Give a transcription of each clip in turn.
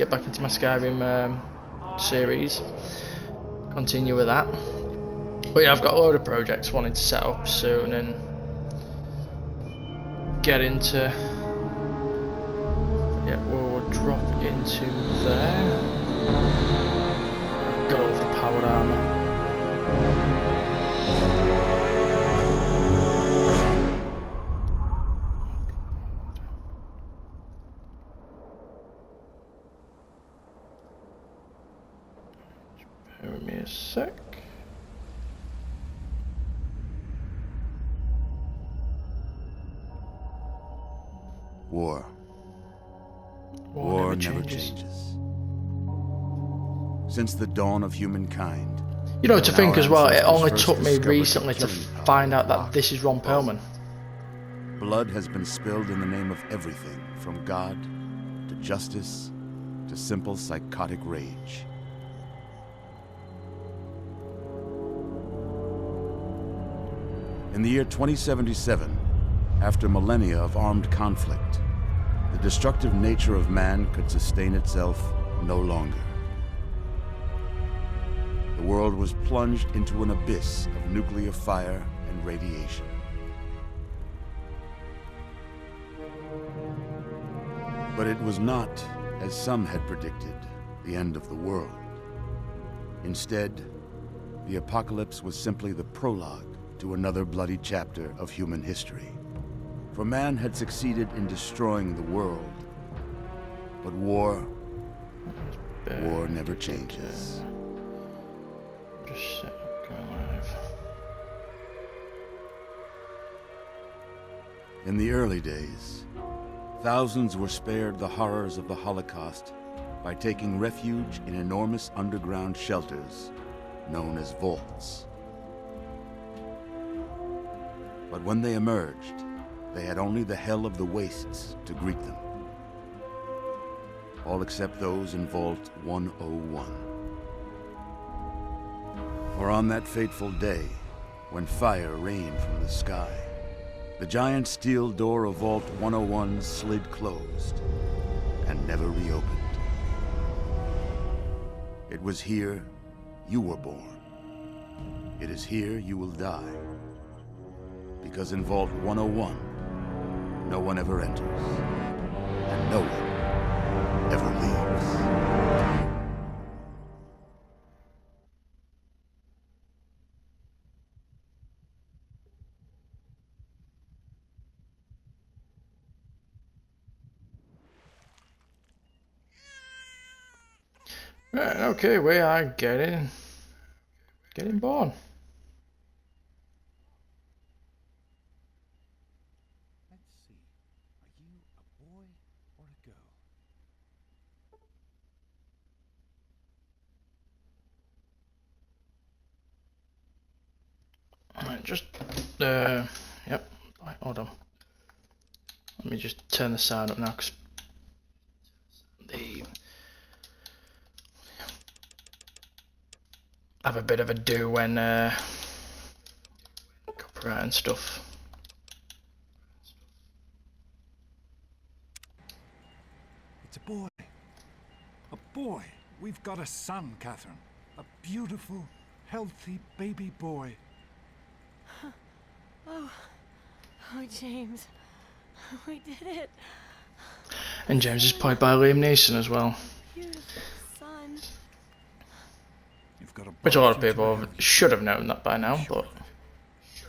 get back into my Skyrim series. Continue with that. But yeah, I've got a load of projects wanting to set up soon and get into. Yeah, we'll drop into there. Got all the powered armor. Bear with me a sec. War. War never changes. Since the dawn of humankind. You know, to think as well, it only took me discovered recently to find out that this is Ron Perlman. Blood has been spilled in the name of everything, from God to justice to simple psychotic rage. In the year 2077, after millennia of armed conflict, the destructive nature of man could sustain itself no longer. The world was plunged into an abyss of nuclear fire and radiation. But it was not, as some had predicted, the end of the world. Instead, the apocalypse was simply the prologue to another bloody chapter of human history. For man had succeeded in destroying the world, but war never changes. Just go live. In the early days, thousands were spared the horrors of the Holocaust by taking refuge in enormous underground shelters known as vaults. But when they emerged, they had only the hell of the wastes to greet them. All except those in Vault 101. For on that fateful day, when fire rained from the sky, the giant steel door of Vault 101 slid closed and never reopened. It was here you were born. It is here you will die. Because in Vault 101, no one ever enters, and no one ever leaves. Right, okay, we are getting born. Let's see. Are you a boy or a girl? Alright, just yep. Right, hold on. Let me just turn the sound up now, because the have a bit of a do when copyright and stuff. It's a boy. A boy. We've got a son, Catherine. A beautiful, healthy baby boy. Oh, James. We did it. And James is played by Liam Neeson as well. Beautiful son. You've got a Which a lot of bright people future ahead of you. should have known that by now, but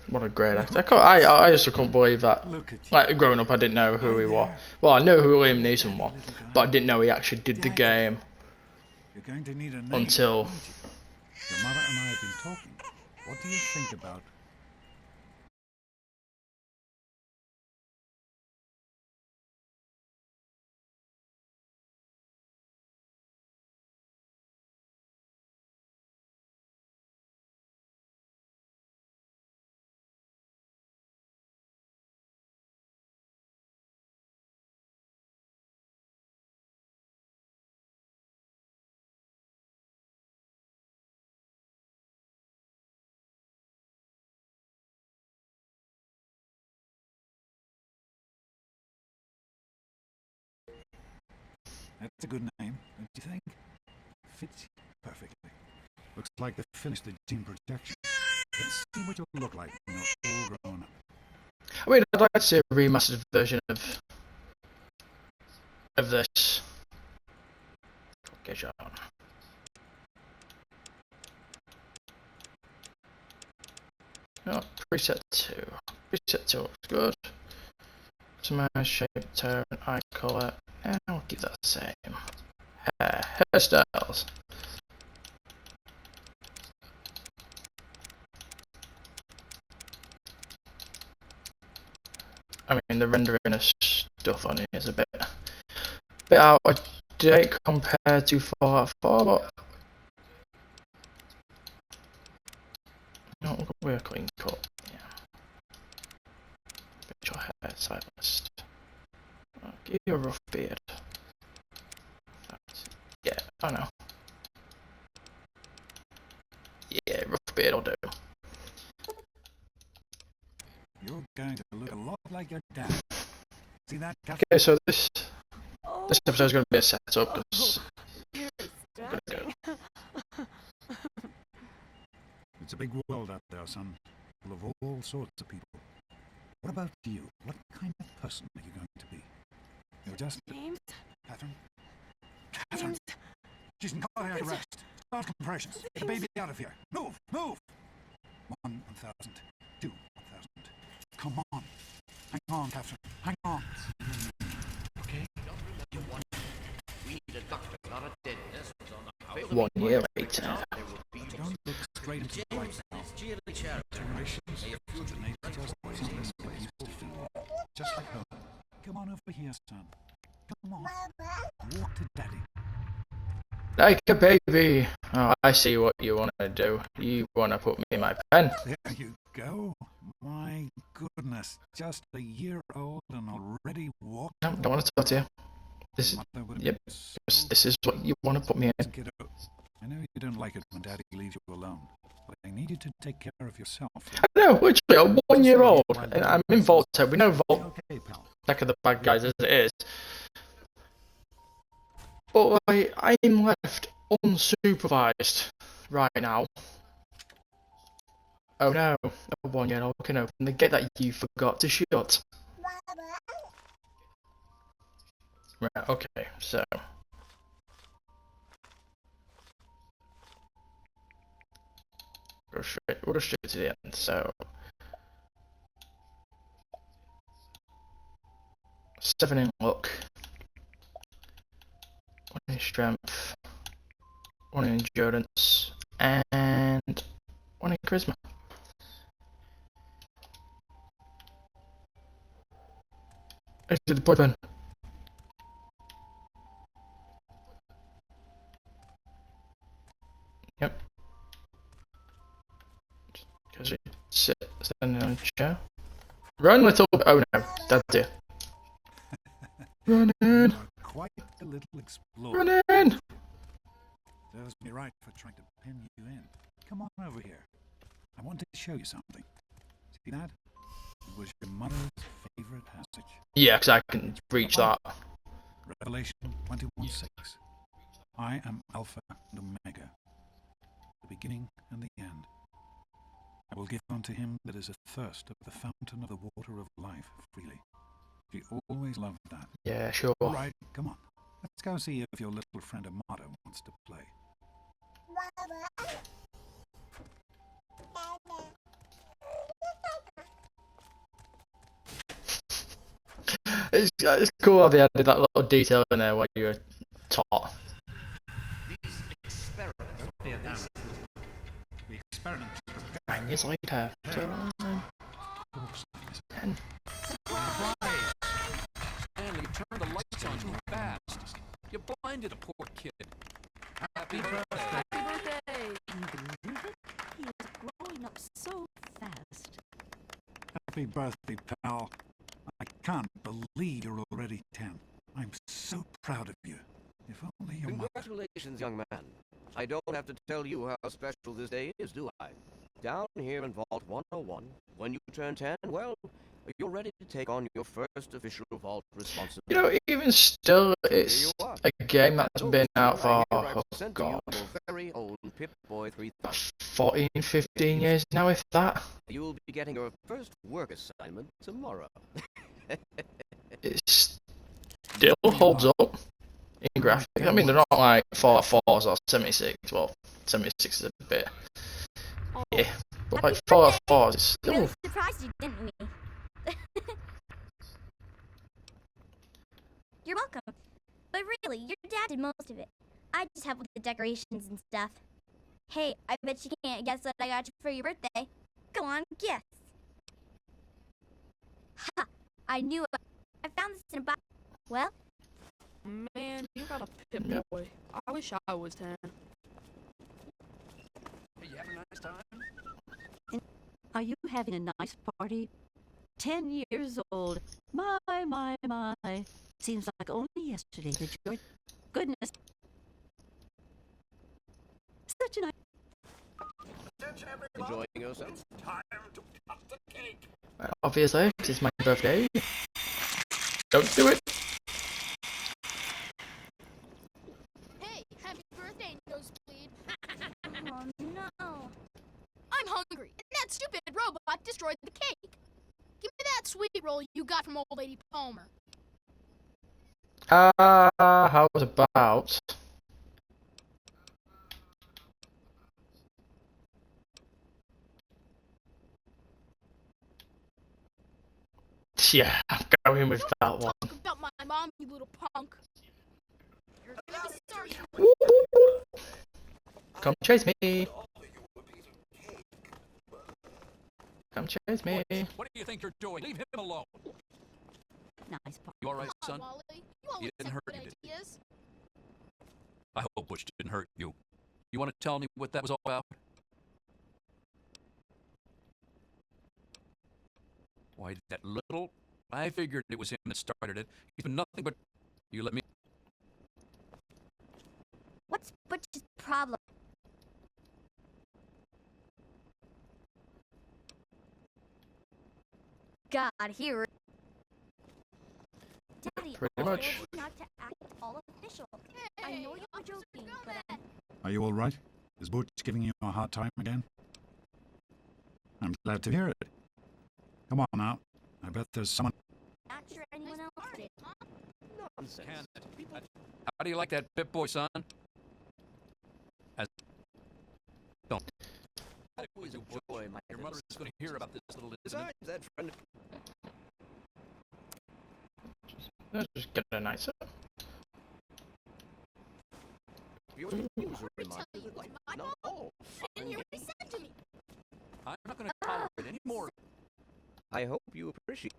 what a great actor. I just couldn't believe that. Look at you. Like, growing up, I didn't know who he was. Well, I know who Liam Neeson was, but I didn't know he actually did the game You're going to need a name, until... aren't you? Your mother and I have been talking. What do you think about... That's a good name. do you think? Fits perfectly. Looks like they finished the gene protection. Let's see what you'll look like when you're all grown up. I mean, I'd like to see a remastered version of this. Get you on. Oh, preset 2. Preset 2 looks good. Smash, shape, tone, eye color. And I'll keep that the same. Hairstyles. I mean, the rendering of stuff on it is a bit out of date compared to Fallout 4, but no, we're a clean cut. Yeah. Put your hair stylist. I'll give you a rough beard. Yeah, I know. Yeah, rough beard will do. You're going to look a lot like your dad. See that? Okay, so this Oh, episode is going to be a setup because you're I'm distracting. It's a big world out there, son. Full of all sorts of people. What about you? What kind of person are you going to be? You're just... James? Catherine? Catherine! James? She's in cardiac arrest. Start compressions. Get the baby out of here. Move! Move! 1,000. 2,000. Come on. Hang on, Catherine. Hang on. Okay? We need a doctor, not a dead nurse. 1 year later. Don't look straight into the light now. Generations. Just the way people feel. Just like home. Come on over here, son. Come on. Walk to daddy. Like a baby. Oh, I see what you want to do. You want to put me in my pen. There you go. My goodness. Just a year old and already walking. No, don't want to talk to you. This is, yep, this is what you want to put me in. Kiddo, I know you don't like it when daddy leaves you alone, but I need you to take care of yourself. I know, literally, a 1 year old. I'm in Vault 10. We know Vault, Okay, pal. back of the bad guys as it is. But like, I'm left unsupervised right now. Oh no, a 1 year old can open the gate that you forgot to shut. Right, okay, so. We'll go straight to the end, so. 7 in luck. 1 in strength. 1 in endurance. And 1 in charisma. Let's do the boyfriend. Yep. Because you sit standing on a chair. Run, little. Oh no, that's it. Run in. You're quite a little explorer. Run in. Serves me right for trying to pin you in. Come on over here. I want to show you something. See that? It was your mother's favorite passage. Yeah, because I can reach that. Revelation 21:6. I am Alpha and Omega, the beginning and the end. I will give unto him that is athirst of the fountain of the water of life freely. She always loved that. Yeah, sure. All right, come on. Let's go see if your little friend Amado wants to play. It's cool how they added that little detail in there while you were taught. These experiments are this. The experiment. 9 years later. 10. Man, you turned the lights on too fast. You blinded a poor kid. Happy birthday. Happy birthday! He is growing up so fast. Happy birthday, pal. I can't believe you're already 10. I'm so proud of you. If only your mother... Congratulations, young man. I don't have to tell you how special this day is, do I? Down here in Vault 101, when you turn 10, well, You're ready to take on your first official vault responsibility. You know, even still, Here it's you are. a game that's been out for, I oh present to you god, your very own Pip-Boy 3000. 14, 15 years now, if that. You'll be getting your first work assignment tomorrow. It still holds up in graphics. I mean, they're not like 404s or 76. Well, 76 is a bit. Yeah, but like 404s, it's still. Really surprised you, didn't we? You're welcome. But really, your dad did most of it. I just helped with the decorations and stuff. Hey, I bet you can't guess what I got you for your birthday. Go on, guess. Ha! I knew it. I found this in a box. Well, Man, you got a Pip Yep. Boy. I wish I was 10. Hey, you having a nice time? Are you having a nice party? 10 years old. My. Seems like only yesterday that your goodness. Such a nice. Enjoying yourself? Obviously, 'cause it's my birthday. Don't do it. Hey, happy birthday, Nosebleed. oh no. I'm hungry, and that stupid robot destroyed the cake. Give me that sweet roll you got from old lady Palmer. How's about? Yeah, I'm going with that one. Talk about my mom, you little punk. You're gonna be sorry. Come chase me. Come chase me. What do you think you're doing? Leave him alone. Nice party. You all right, Come on, son? Wally. You always didn't have hurt good you, did he? ideas. I hope Butch didn't hurt you. You want to tell me what that was all about? Why, that little... I figured it was him that started it. He's been nothing but... You let me... What's Butch's problem? God, here. Daddy, Pretty I much. told you not to act all official. I know you were joking, but Are you all right? Is Butch giving you a hard time again? I'm glad to hear it. Come on now. I bet there's someone... not sure anyone else did. Nonsense. Can it? How do you like that Pip-Boy, son? As... Don't. Always enjoy my Your mother is going to hear about this little incident. Besides, that friend Let's just get a nicer. of yours seems to Tell remind you me it was that my not fault. all And fun you're games. said to me. I'm not going to tolerate it anymore. I hope you appreciate.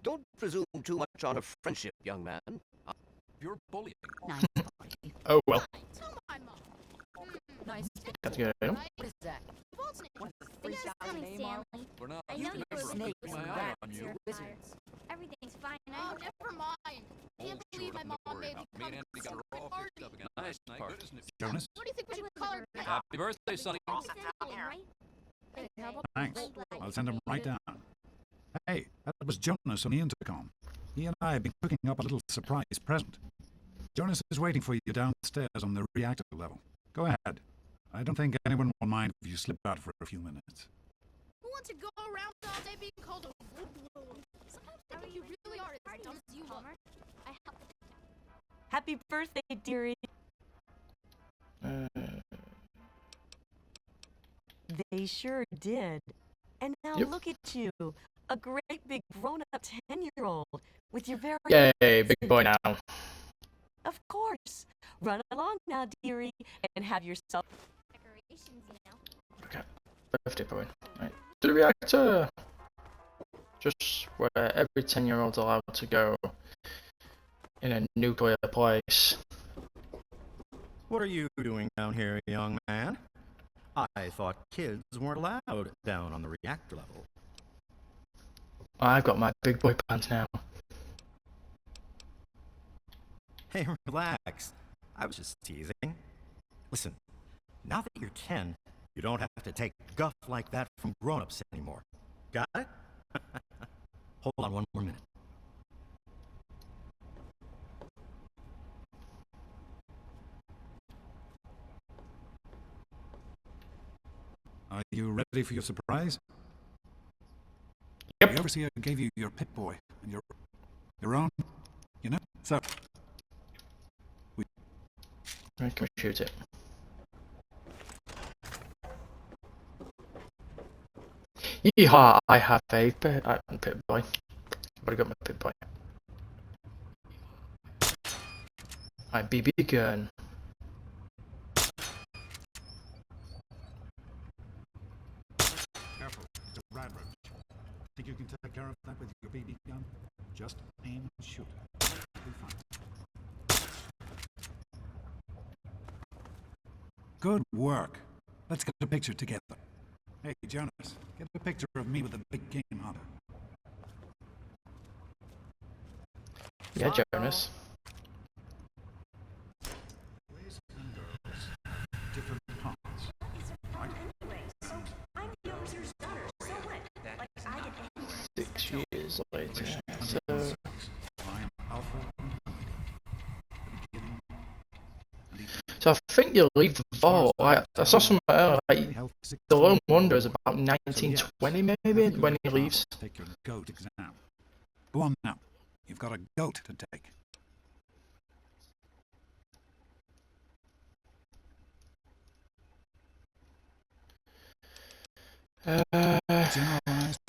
Don't presume too much on a friendship, young man. You're bullying. Nice party. Oh well. Tell my mom. Nice. That's good. Right? What is that? Vault's name. What Thanks freak for out coming, name are Stanley. For now, I you know you were remember, I'm looking keeping for my some eye rats on or you. fires. Everything's fine. I Oh, hope. never mind. Can't Oh, believe sure, my don't mom worry made about me me come and to Andy got some her all party. fixed up again. Nice night, isn't it? Jonas? What do you think we should call her now? Happy birthday, Sonny. I'm sending, right? Hey, how about Thanks. I'm glad I'll you send him made right it. down. Hey, that was Jonas on the intercom. He and I have been cooking up a little surprise present. Jonas is waiting for you downstairs on the reactor level. Go ahead. I don't think anyone will mind if you slip out for a few minutes. Who wants to go around all day being called a woo-woo? Sometimes I think you really are as dumb as you look. Palmer. I helped. Happy birthday, dearie. They sure did. And now Yep. look at you. A great big grown-up 10-year-old with your very... Yay, big boy now. Of course. Run along now, dearie, and have yourself... Decorations, you know. Okay. Birthday boy. Right. To the reactor. Just where every 10-year-old's allowed to go in a nuclear place. What are you doing down here, young man? I thought kids weren't allowed down on the reactor level. I've got my big boy pants now. Hey, relax. I was just teasing. Listen, now that you're 10, You don't have to take guff like that from grown-ups anymore. Got it? Hold on one more minute. Are you ready for your surprise? Yep. The overseer gave you your pit boy and your own, you know? So, Right, can we shoot it? Yeehaw! I have a pit boy. I've got my pit boy. My BB gun. careful. It's a rad roach. Think you can take care of that with your BB gun? Just aim and shoot. It'll be fine. Good work. Let's get a picture together. Hey, Jonas, get a picture of me with the big game hunter. Yeah, Jonas. Boys and girls, different parts. Right? I'm the overseer's daughter, so what? Like, I did 6 years later. So, I am Alpha and Omega. The beginning and the end. so I think you leave the vault. I saw some like the Lone Wonder is about 1920 maybe when he leaves. Take your goat exam. Go on now. You've got a goat to take. Generalized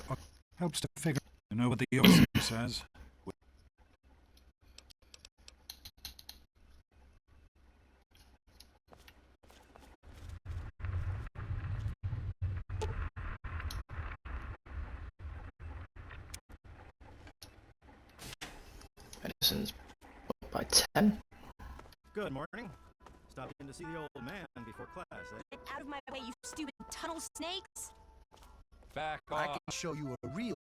helps to figure. You know what the overseer says. Medicine's by 10. Good morning. Stopped in to see the old man before class, eh? Get out of my way, you stupid tunnel snakes! Back I off. can show you a real...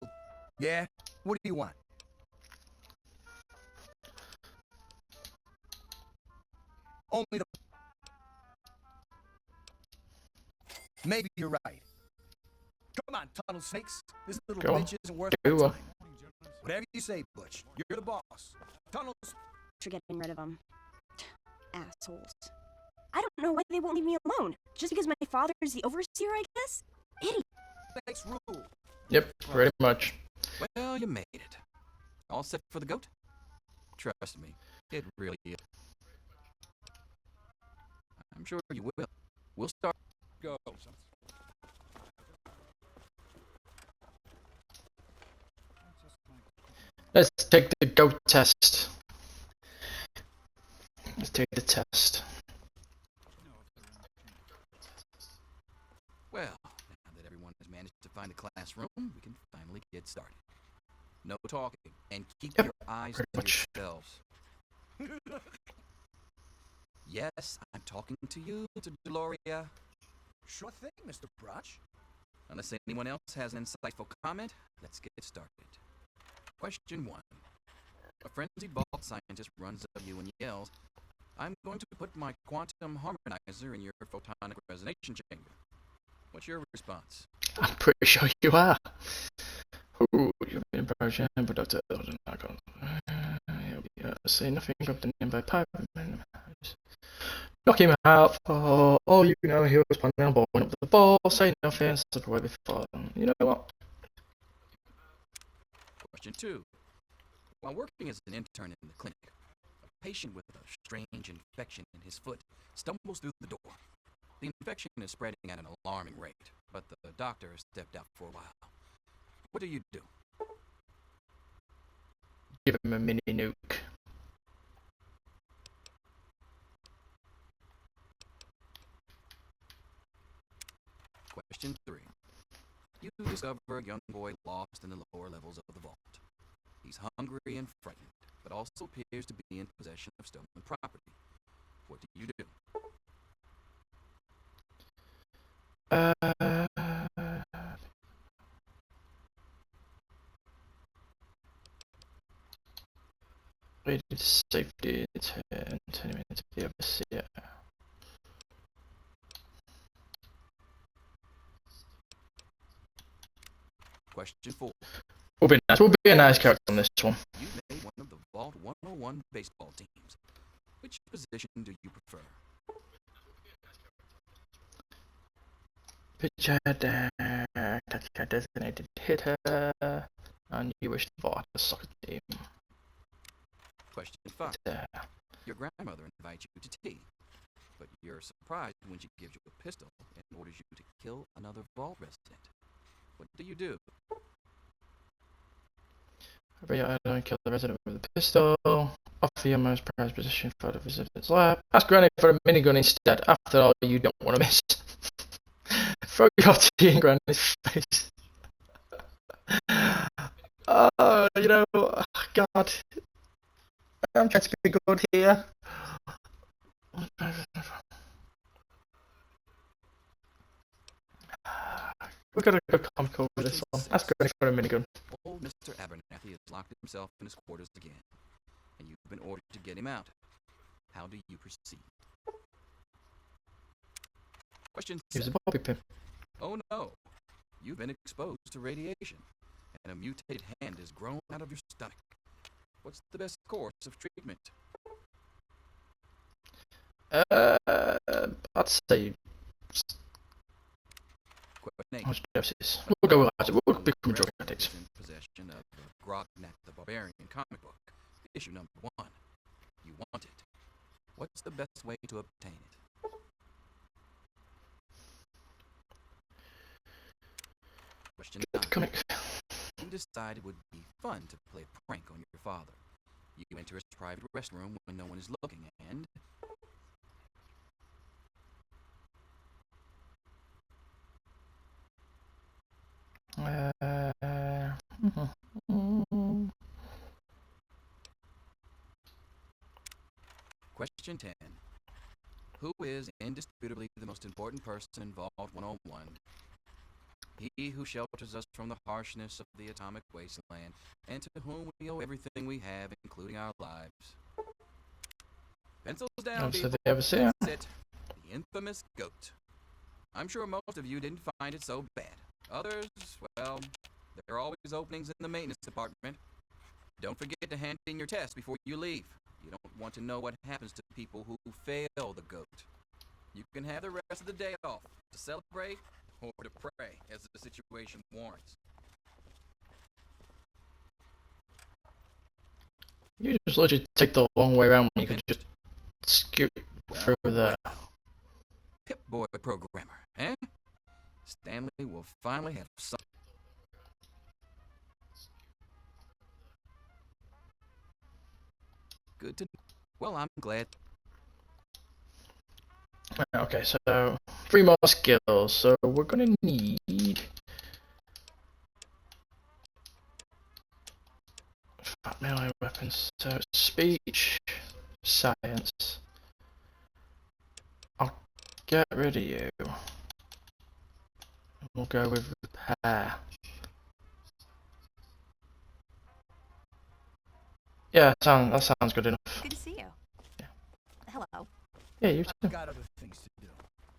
Yeah? What do you want? Only the... Maybe you're right. Come on, tunnel snakes. This little Go on. bitch isn't worth Go my on. time. Whatever you say, Butch. You're the boss. Tunnels... For getting rid of them. Assholes. I don't know why they won't leave me alone. Just because my father is the overseer, I guess? Idiot. Snakes rule. Yep, pretty much. Well, you made it. All set for the goat? Trust me, it really is. I'm sure you will. We'll start. Go. Let's take the goat test. Let's take the test. Well, now that everyone has managed to find the classroom, we can finally get started. No talking, and keep Yep, your eyes pretty to much. yourselves. Yes, I'm talking to you, to Deloria. Sure thing, Mr. Brotch. Unless anyone else has an insightful comment, let's get started. Question 1. A frenzied bald scientist runs up to you and yells, "I'm going to put my quantum harmonizer in your photonic resonance chamber." What's your response? I'm pretty sure you are. Ooh, you've been approaching, but Dr. Elden, I can't. Say nothing of the name by pipe. Knock him out for all you know. He was planning on blowing up the ball. Say nothing. Step away before. You know what? Question 2. While working as an intern in the clinic, a patient with a strange infection in his foot stumbles through the door. The infection is spreading at an alarming rate, but the doctor has stepped out for a while. What do you do? Give him a mini nuke. Question 3. You discover a young boy lost in the lower levels of the vault. He's hungry and frightened, but also appears to be in possession of stolen property. What do you do? Rated safety 10 minutes. Yeah. Question 4. We'll be nice. We'll be a nice character on this one. You made one of the Vault 101 baseball teams. Which position do you prefer? Pitcher, designated hitter, and you wish to vote a soccer team. Question 5. Uh, Your grandmother invites you to tea, but you're surprised when she gives you a pistol and orders you to kill another Vault resident. What do? I don't kill the resident with a pistol. Offer your most prized position for the resident's lab. Ask Granny for a minigun instead. After all, you don't want to miss. Throw your tea in Granny's face. Oh, you know, God. I'm trying to be good here. We're gonna go comical with this one. Ask Granny for a minigun. Old Mr. Abernathy has locked himself in his quarters again, and you've been ordered to get him out. How do you proceed? Question 7. Here's a bobby pin. Oh no! You've been exposed to radiation, and a mutated hand has grown out of your stomach. What's the best course of treatment? I'd say. Question 8. How's doses? We'll go with that. We'll become drug addicts. In possession of Grognak the Barbarian comic book, issue number 1. You want it. What's the best way to obtain it? Question 9. Comic. You decided it would be fun to play a prank on your father. You enter his private restroom when no one is looking, and Question 10. Who is indisputably the most important person in Vault 101? He who shelters us from the harshness of the atomic wasteland, and to whom we owe everything we have, including our lives. Pencils down, people. That's it. The infamous goat. I'm sure most of you didn't find it so bad. Others, well, there are always openings in the maintenance department. Don't forget to hand in your test before you leave. You don't want to know what happens to people who fail the goat. You can have the rest of the day off to celebrate or to pray as the situation warrants. You just literally take the long way around when you could just scoot through the... Pip-Boy programmer, eh? Stanley will finally have some... Good to... Well, I'm glad... Okay, so 3 more skills. So we're gonna need melee weapons. So speech, science. I'll get rid of you. We'll go with repair. Yeah, that sounds good enough. Good to see you. Yeah. Hello. Yeah, you too. I've got other things to do.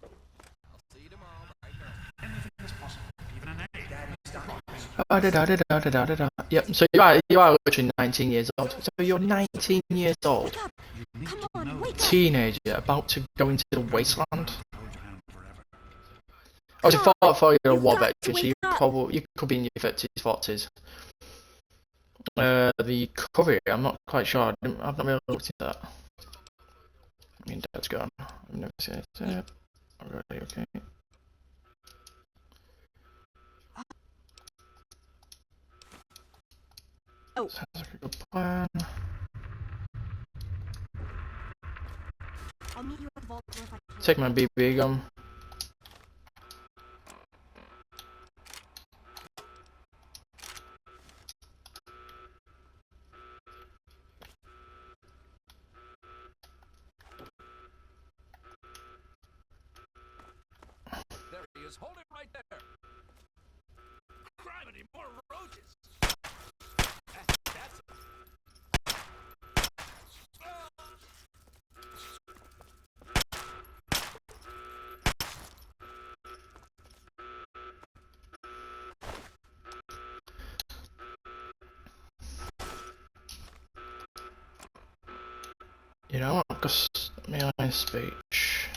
I'll see you tomorrow. Right now. Anything is possible, even an egg. Yep, so you are literally 19 years old. So you're 19 years old. Come on, wake up. Teenager about to go into the wasteland. Hold your hand forever. I was for you're a You've war got to veteran, wake up. you could be in your 30s, 40s. The courier, I'm not quite sure. I've not really looked at that. I mean, Dad's gone. I've never seen it. Already, okay. Oh. Sounds like a good plan. I'll meet you at the vault door if I can. Take my BB gun. There he is. Hold him right there. Gravity, more roaches. That's You know what? Because my speech.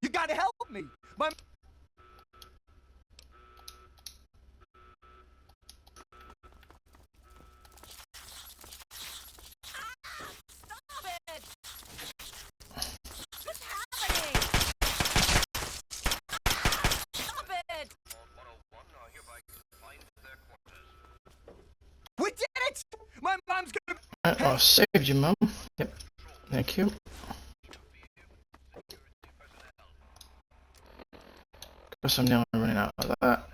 You gotta help me! My... We did it! My mom's gonna... I saved you, Mum. Yep. Thank you. Guess I'm now running out of that.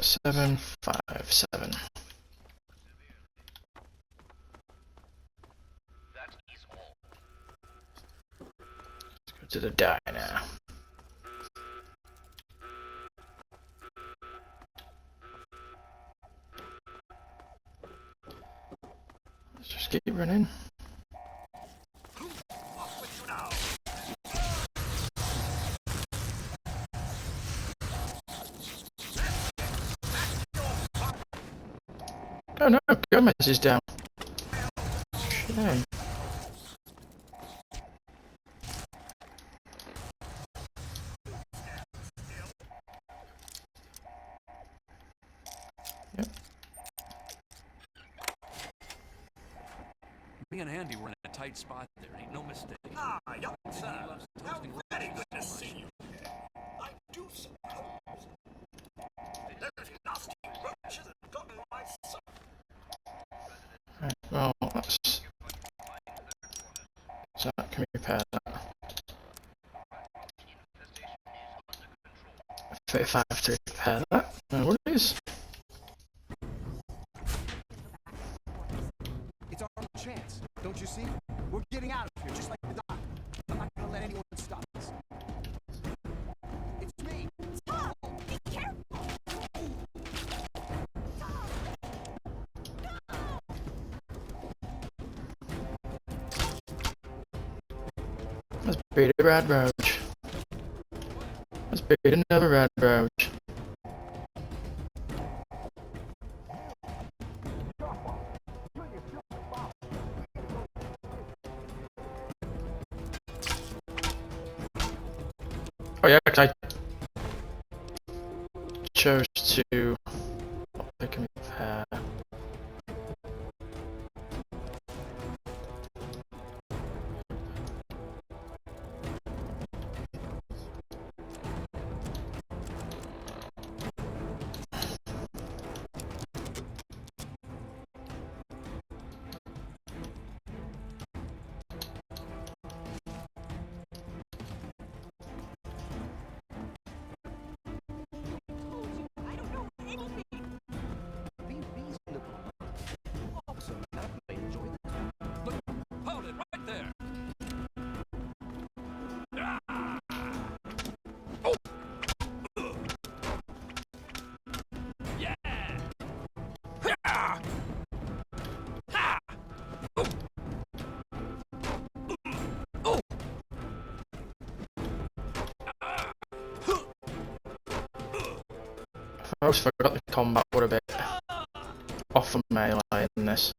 757. Let's go to the diner. Let's just keep running. Oh no, Gomez is down. Shame. Yep. Me and Andy were in a tight spot there, ain't no mistake. Ah, young sir, how very good to see you. I do suppose those nasty roaches have gotten my son. Right, well, that's... So that can repair that. 35 to repair that. No worries. It's our chance, don't you see? We're getting out of here just like the doc. I'm not gonna let anyone stop us. It's me. Tom, be careful. Let's beat a red roach. Let's beat another red roach. Oh yeah, 'cause I chose to pick and repair. I don't know anything. Be reasonable. Also, I may enjoy this. Look, hold it right there. Yeah. I always forgot the combat were a bit off of melee in this.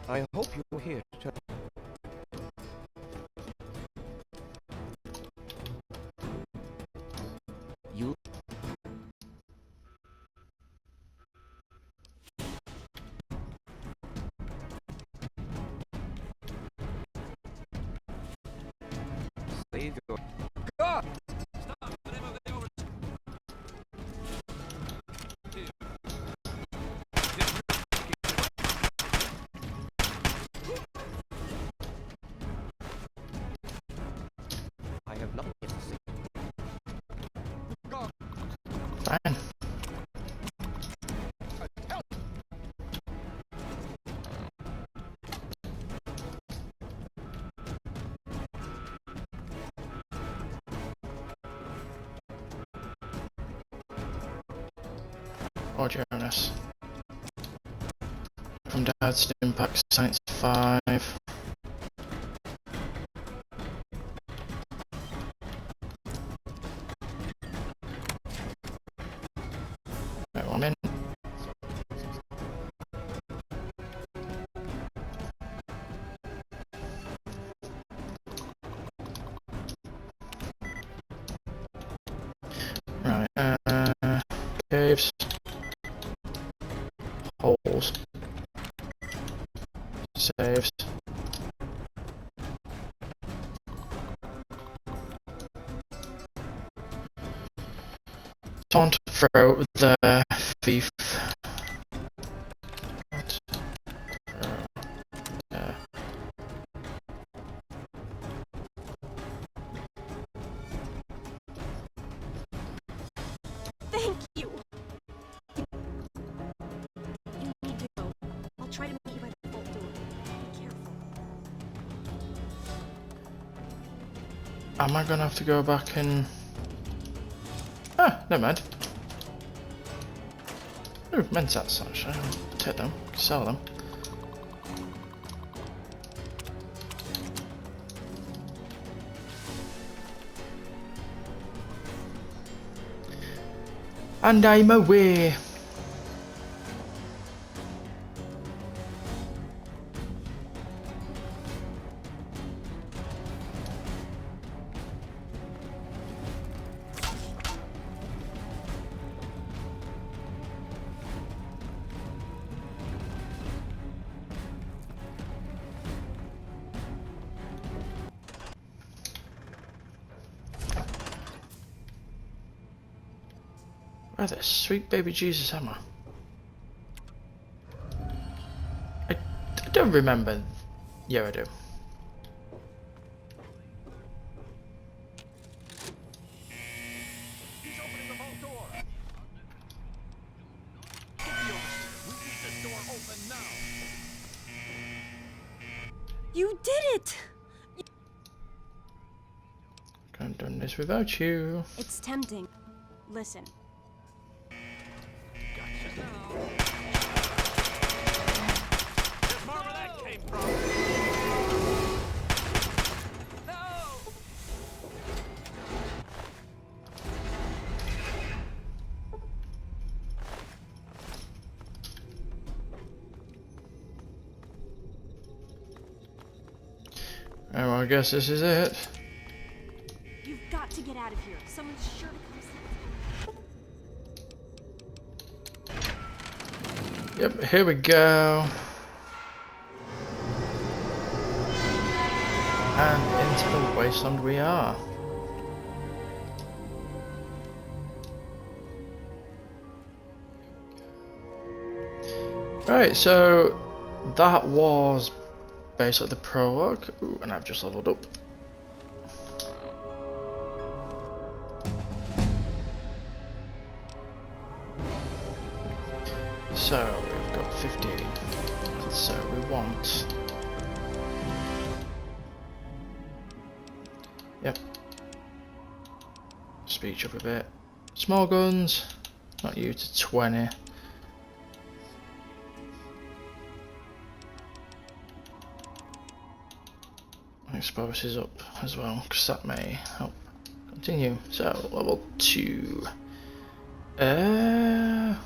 I hope you're here to... You... Save your... God! Stop. The name of the over. I have nothing to say. God! Fine. Oh, Jonas. Come down to Impact Science 5. Right, 1 minute. Right, caves. Holes. Saves. Taunt throw the thief. Thank you. You need to go. I'll try to meet you by the vault door. Be careful. Am I gonna have to go back and... Ah, never mind. Ooh, mentats actually. I'll take them, sell them. And I'm away. Where the sweet baby Jesus am I? I don't remember. Yeah, I do. He's opening the vault door. Get the overseer. We need this door open now. You did it! Couldn't have done this without you. It's tempting. Listen. Gotcha now. Where's Mama that came from? No! Oh, well, I guess this is it. You've got to get out of here. Someone's sure to come see. Yep, here we go. And into the wasteland we are. Right, so that was basically the prologue. Ooh, and I've just leveled up. So we've got 15. So we want... Yep. Speech up a bit. Small guns, not you to 20. Explosives up as well, because that may help continue. So level 2. Daddy's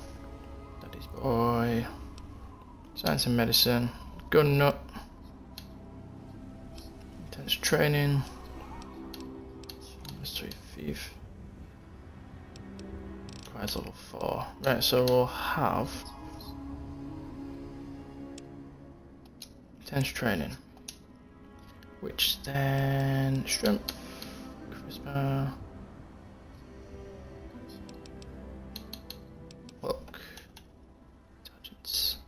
boy. Science and medicine. Gun nut. Intense training. Mystery thief. Quite level 4. Right, so we'll have intense training. Which then shrimp, charisma, look, intelligence.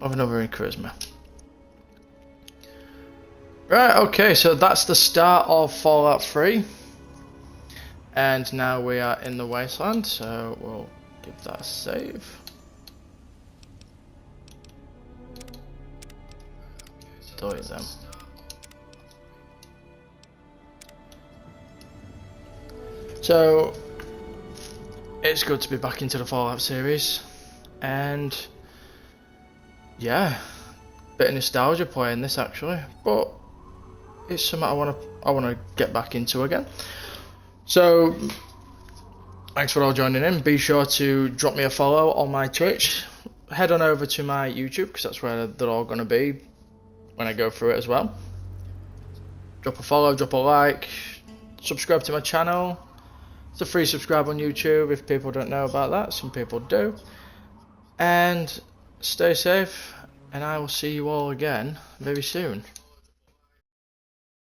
Have another in charisma. Right, okay, so that's the start of Fallout 3. And now we are in the wasteland, so we'll give that a save. Destroy them. So it's good to be back into the Fallout series, and yeah, bit of nostalgia playing this actually, but it's something I wanna get back into again. So thanks for all joining in. Be sure to drop me a follow on my Twitch. Head on over to my YouTube because that's where they're all gonna be when I go through it as well. Drop a follow, drop a like, subscribe to my channel. It's a free subscribe on YouTube if people don't know about that. Some people do. And stay safe, and I will see you all again very soon.